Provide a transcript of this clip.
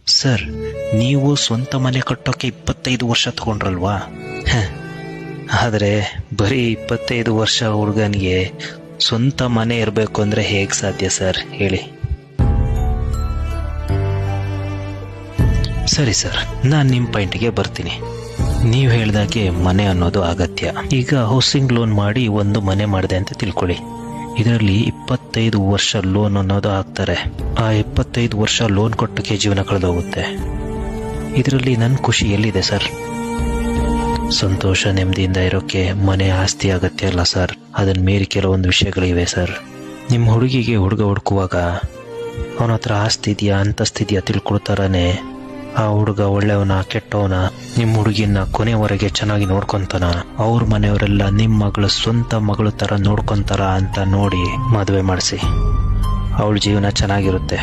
Sir, ನೀವು ಸ್ವಂತ ಮನೆ ಕಟ್ಟೋಕೆ 25 ವರ್ಷ ತಗೊಂಡ್ರಲ್ವಾ? ಆದರೆ ಬರೀ 25 ವರ್ಷ ಹುಡುಗನಿಗೆ ಸ್ವಂತ ಮನೆ ಇರಬೇಕು ಅಂದ್ರೆ ಹೇಗೆ ಸಾಧ್ಯ ಸರ್, ಹೇಳಿ? ಸರಿ ಸರ್, ನಾನು ನಿಮ್ಮ ಪಾಯಿಂಟಿಗೆ ಬರ್ತೀನಿ. ನೀವು ಹೇಳ್ದಾಗೆ ಮನೆ ಅನ್ನೋದು ಅಗತ್ಯ. ಈಗ ಹೌಸಿಂಗ್ ಲೋನ್ ಮಾಡಿ ಒಂದು ಮನೆ ಮಾಡಿದೆ ಅಂತ ತಿಳ್ಕೊಳ್ಳಿ. ಇದರಲ್ಲಿ 25 ವರ್ಷ ಲೋನ್ ಅನ್ನೋದು ಹಾಕ್ತಾರೆ. ಆ 25 ವರ್ಷ ಲೋನ್ ಕೊಟ್ಟಕ್ಕೆ ಜೀವನ ಕಳೆದೋಗುತ್ತೆ. ಇದರಲ್ಲಿ ನನ್ನ ಖುಷಿ ಎಲ್ಲಿದೆ ಸರ್? ಸಂತೋಷ ನೆಮ್ಮದಿಯಿಂದ ಇರೋಕ್ಕೆ ಮನೆ ಆಸ್ತಿ ಅಗತ್ಯ ಅಲ್ಲ ಸರ್, ಅದನ್ನ ಮೀರಿ ಕೆಲವೊಂದು ವಿಷಯಗಳಿವೆ ಸರ್. ನಿಮ್ಮ ಹುಡುಗಿಗೆ ಹುಡುಗ ಹುಡುಕುವಾಗ ಅವನ ಹತ್ರ ಆಸ್ತಿ ಇದೆಯಾ ಅಂತಸ್ತಿದೆಯಾ ತಿಳ್ಕೊಳ್ತಾರನೆ ಆ ಹುಡುಗ ಒಳ್ಳೆಯವನ ಕೆಟ್ಟವನ, ನಿಮ್ಮ ಹುಡುಗಿನ ಕೊನೆವರೆಗೆ ಚೆನ್ನಾಗಿ ನೋಡ್ಕೊಂತಾನ, ಅವ್ರ ಮನೆಯವರೆಲ್ಲ ನಿಮ್ಮ ಮಗಳು ಸ್ವಂತ ಮಗಳು ತರ ನೋಡ್ಕೊಂತಾರ ಅಂತ ನೋಡಿ ಮದುವೆ ಮಾಡಿಸಿ. ಅವಳ ಜೀವನ ಚೆನ್ನಾಗಿರುತ್ತೆ.